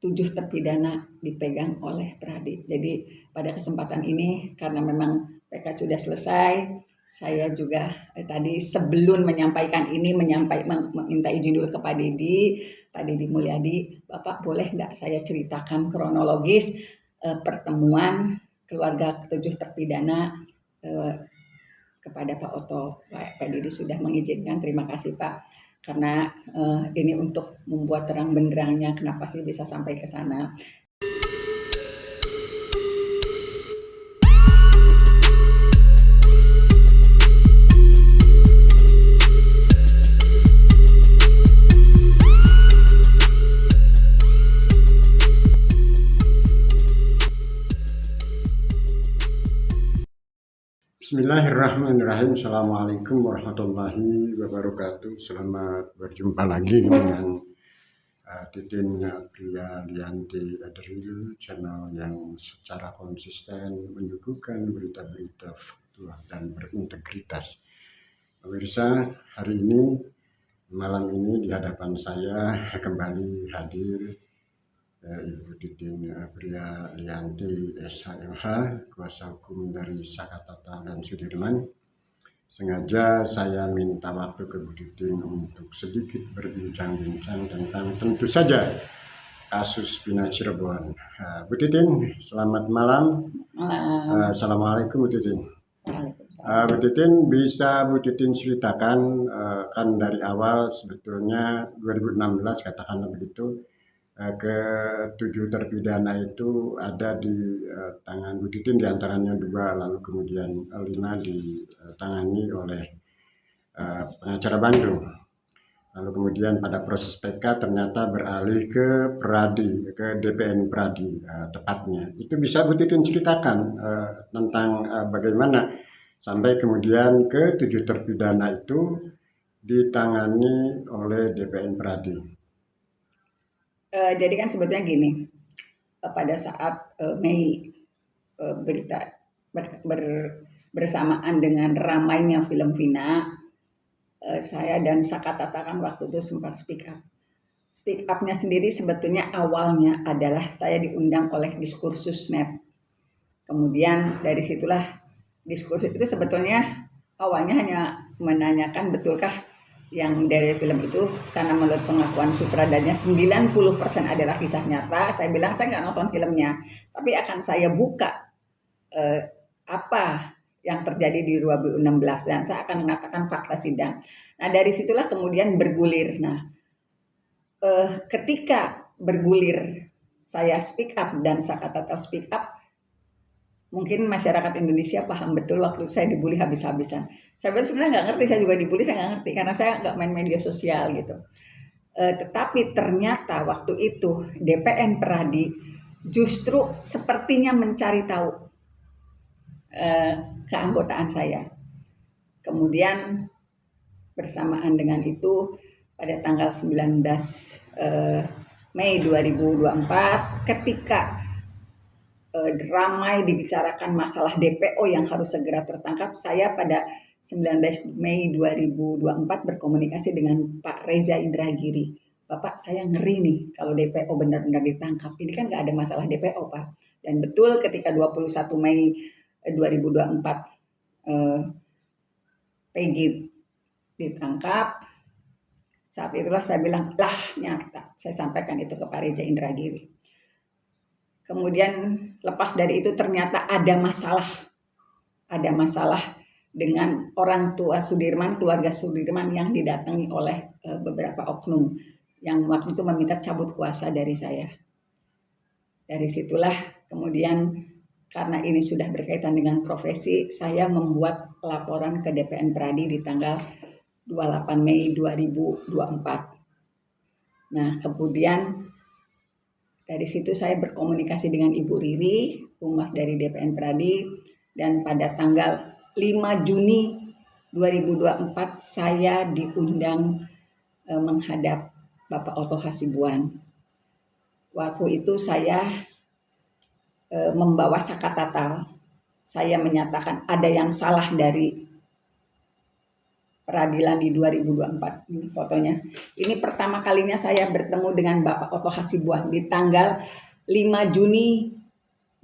7 terpidana dipegang oleh Pradi. Jadi pada kesempatan ini karena memang PK sudah selesai, saya juga tadi sebelum menyampaikan ini meminta izin dulu ke Pak Didi Mulyadi, Bapak boleh nggak saya ceritakan kronologis pertemuan keluarga 7 terpidana kepada Pak Oto. Pak Didi sudah mengizinkan, terima kasih Pak. Karena ini untuk membuat terang benderangnya kenapa sih bisa sampai ke sana. Bismillahirrahmanirrahim. Assalamualaikum warahmatullahi wabarakatuh. Selamat berjumpa lagi dengan Titin Aprilianti Adril, channel yang secara konsisten menyuguhkan berita-berita faktual dan berintegritas. Pemirsa, hari ini, malam ini di hadapan saya kembali hadir Ibu Titin Aprilianti SHMH, kuasa hukum dari Sakatata dan Sudirman. Sengaja saya minta waktu ke Bu Titin untuk sedikit berbincang-bincang tentang tentu saja kasus Bina Cirebon. Bu Titin, selamat malam. Assalamualaikum Bu Titin. Bu Titin, bisa Bu Titin ceritakan kan dari awal sebetulnya 2016 katakanlah begitu, ke-7 terpidana itu ada di tangan Bu Titin, diantaranya 2, lalu kemudian 5 ditangani oleh pengacara Bandung. Lalu kemudian pada proses PK ternyata beralih ke Pradi, ke DPN Pradi tepatnya. Itu bisa Bu Titin ceritakan tentang bagaimana sampai kemudian ke-7 terpidana itu ditangani oleh DPN Pradi. Jadi kan sebetulnya gini, pada saat Mei berita bersamaan dengan ramainya film Vina, saya dan Sakatata kan waktu itu sempat speak up. Speak up-nya sendiri sebetulnya awalnya adalah saya diundang oleh Diskursus Net. Kemudian dari situlah diskursus itu sebetulnya awalnya hanya menanyakan betulkah yang dari film itu, karena menurut pengakuan sutradaranya 90% adalah kisah nyata. Saya bilang saya nggak nonton filmnya, tapi akan saya buka apa yang terjadi di 2016 dan saya akan mengatakan fakta sidang. Nah dari situlah kemudian bergulir. Nah ketika bergulir saya speak up dan Sakatata speak up, mungkin masyarakat Indonesia paham betul waktu saya dibully habis-habisan. Saya sebenarnya nggak ngerti, saya juga dibully, saya nggak ngerti karena saya nggak main media sosial gitu. Tetapi ternyata waktu itu DPN Pradi justru sepertinya mencari tahu keanggotaan saya. Kemudian bersamaan dengan itu pada tanggal 19 Mei 2024 ketika ramai dibicarakan masalah DPO yang harus segera tertangkap, saya pada 19 Mei 2024 berkomunikasi dengan Pak Reza Indragiri. Bapak, saya ngeri nih kalau DPO benar-benar ditangkap. Ini kan nggak ada masalah DPO, Pak. Dan betul ketika 21 Mei 2024 Peggy ditangkap, saat itulah saya bilang, lah nyata. Saya sampaikan itu ke Pak Reza Indragiri. Kemudian lepas dari itu ternyata ada masalah dengan orang tua Sudirman, keluarga Sudirman yang didatangi oleh beberapa oknum yang waktu itu meminta cabut kuasa dari saya. Dari situlah kemudian karena ini sudah berkaitan dengan profesi, saya membuat laporan ke DPN Pradi di tanggal 28 Mei 2024. Nah kemudian dari situ saya berkomunikasi dengan Ibu Riri, Humas dari DPN Pradi, dan pada tanggal 5 Juni 2024 saya diundang menghadap Bapak Oto Hasibuan. Waktu itu saya membawa Sakatata, saya menyatakan ada yang salah dari peradilan di 2024. Ini fotonya. Ini pertama kalinya saya bertemu dengan Bapak Oto Hasibuan di tanggal 5 Juni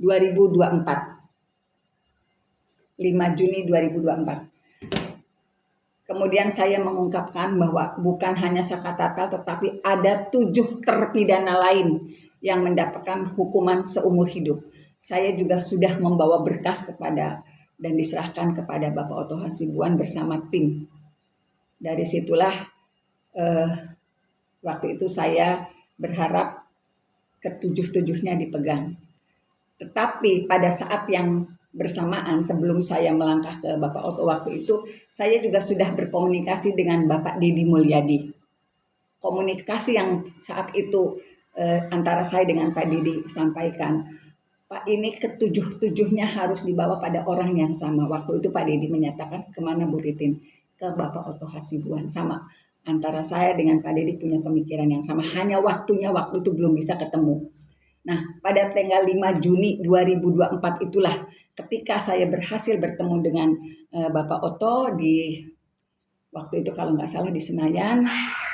2024. 5 Juni 2024. Kemudian saya mengungkapkan bahwa bukan hanya Saka Tatal, tetapi ada 7 terpidana lain yang mendapatkan hukuman seumur hidup. Saya juga sudah membawa berkas kepada dan diserahkan kepada Bapak Oto Hasibuan bersama tim. Dari situlah waktu itu saya berharap ketujuh-tujuhnya dipegang. Tetapi pada saat yang bersamaan sebelum saya melangkah ke Bapak Oto waktu itu, saya juga sudah berkomunikasi dengan Bapak Deddy Mulyadi. Komunikasi yang saat itu antara saya dengan Pak Deddy sampaikan, Pak, ini ketujuh-tujuhnya harus dibawa pada orang yang sama. Waktu itu Pak Deddy menyatakan, kemana Bu Titin? Ke Bapak Oto Hasibuan. Sama, antara saya dengan Pak Deddy punya pemikiran yang sama. Hanya waktu itu belum bisa ketemu. Nah, pada tanggal 5 Juni 2024 itulah ketika saya berhasil bertemu dengan Bapak Oto di waktu itu kalau nggak salah di Senayan.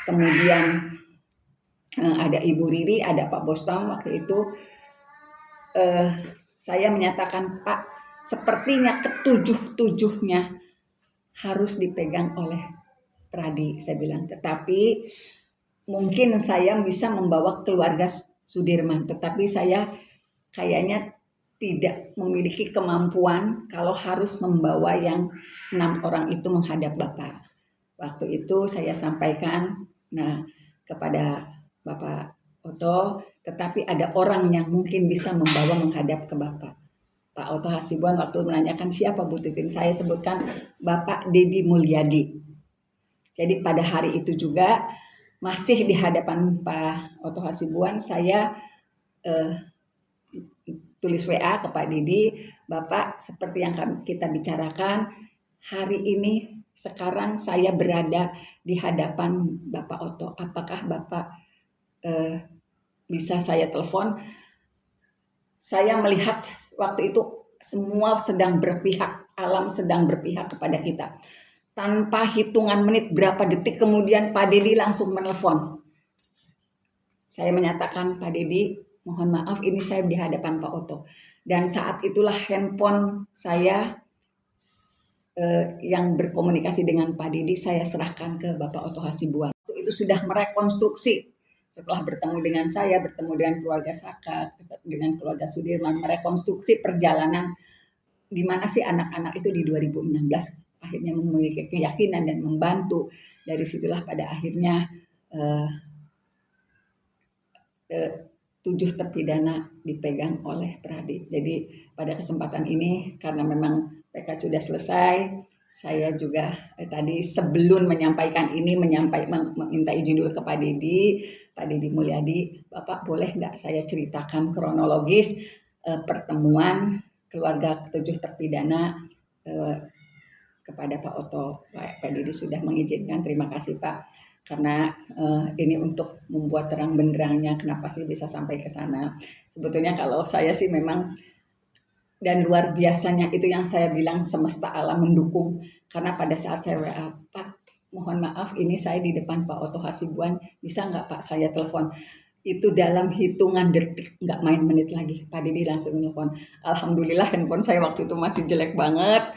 Kemudian ada Ibu Riri, ada Pak Bostong waktu itu. Saya menyatakan, Pak, sepertinya ketujuh-tujuhnya harus dipegang oleh Pradi, saya bilang. Tetapi mungkin saya bisa membawa keluarga Sudirman, tetapi saya kayaknya tidak memiliki kemampuan kalau harus membawa yang 6 orang itu menghadap Bapak. Waktu itu saya sampaikan kepada Bapak Oto, tetapi ada orang yang mungkin bisa membawa menghadap ke Bapak. Pak Oto Hasibuan waktu menanyakan siapa Bu Titin, saya sebutkan Bapak Deddy Mulyadi. Jadi pada hari itu juga masih di hadapan Pak Oto Hasibuan, saya tulis WA ke Pak Deddy, Bapak seperti yang kita bicarakan, hari ini sekarang saya berada di hadapan Bapak Oto. Apakah Bapak bisa saya telepon? Saya melihat waktu itu semua sedang berpihak, alam sedang berpihak kepada kita. Tanpa hitungan menit berapa detik kemudian Pak Deddy langsung menelpon. Saya menyatakan, Pak Deddy, mohon maaf ini saya di hadapan Pak Oto. Dan saat itulah handphone saya yang berkomunikasi dengan Pak Deddy saya serahkan ke Bapak Oto Hasibuan. Itu sudah merekonstruksi setelah bertemu dengan saya, bertemu dengan keluarga Saka, dengan keluarga Sudirman, merekonstruksi perjalanan di mana sih anak-anak itu di 2016 akhirnya memiliki keyakinan dan membantu. Dari situlah pada akhirnya 7 terpidana dipegang oleh Pradi. Jadi pada kesempatan ini karena memang PK sudah selesai, saya juga tadi sebelum menyampaikan ini meminta izin dulu ke Pak Deddy Mulyadi, Bapak boleh nggak saya ceritakan kronologis pertemuan keluarga 7 terpidana kepada Pak Oto. Pak Deddy sudah mengizinkan, terima kasih Pak. Karena ini untuk membuat terang benderangnya kenapa sih bisa sampai ke sana. Sebetulnya kalau saya sih memang, dan luar biasanya itu yang saya bilang semesta alam mendukung. Karena pada saat saya WA, Pak mohon maaf ini saya di depan Pak Oto Hasibuan, bisa nggak Pak saya telepon? Itu dalam hitungan detik, nggak main menit lagi. Pak Deddy langsung telepon. Alhamdulillah handphone saya waktu itu masih jelek banget.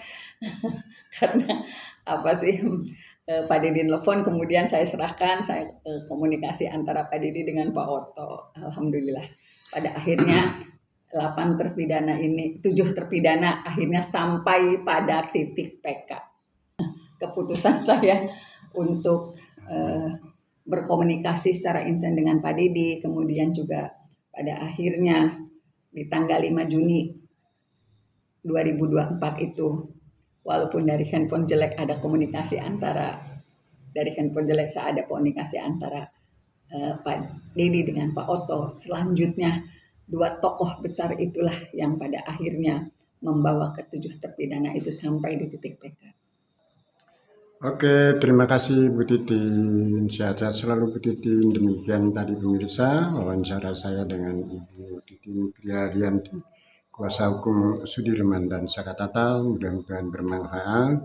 Karena Pak Deddy telepon, kemudian saya serahkan, saya komunikasi antara Pak Deddy dengan Pak Oto. Alhamdulillah pada akhirnya 7 terpidana akhirnya sampai pada titik PK. Keputusan saya untuk berkomunikasi secara instan dengan Pak Deddy, kemudian juga pada akhirnya di tanggal 5 Juni 2024 itu, walaupun dari handphone jelek ada komunikasi antara, Pak Deddy dengan Pak Oto. Selanjutnya 2 tokoh besar itulah yang pada akhirnya membawa ke-7 terpidana itu sampai di titik PK. Oke, terima kasih Bu Titin. Sehat-sehat selalu Bu Titin. Demikian tadi pemirsa wawancara saya dengan Ibu Titin Priharyanti, kuasa hukum Sudirman dan Saka Tatal. Mudah-mudahan bermanfaat.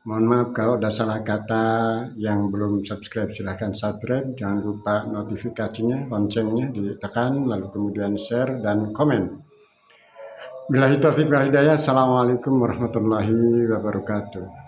Mohon maaf kalau ada salah kata. Yang belum subscribe silahkan subscribe, jangan lupa notifikasinya, loncengnya ditekan, lalu kemudian share dan komen. Billahi taufiq wal hidayah. Assalamualaikum warahmatullahi wabarakatuh.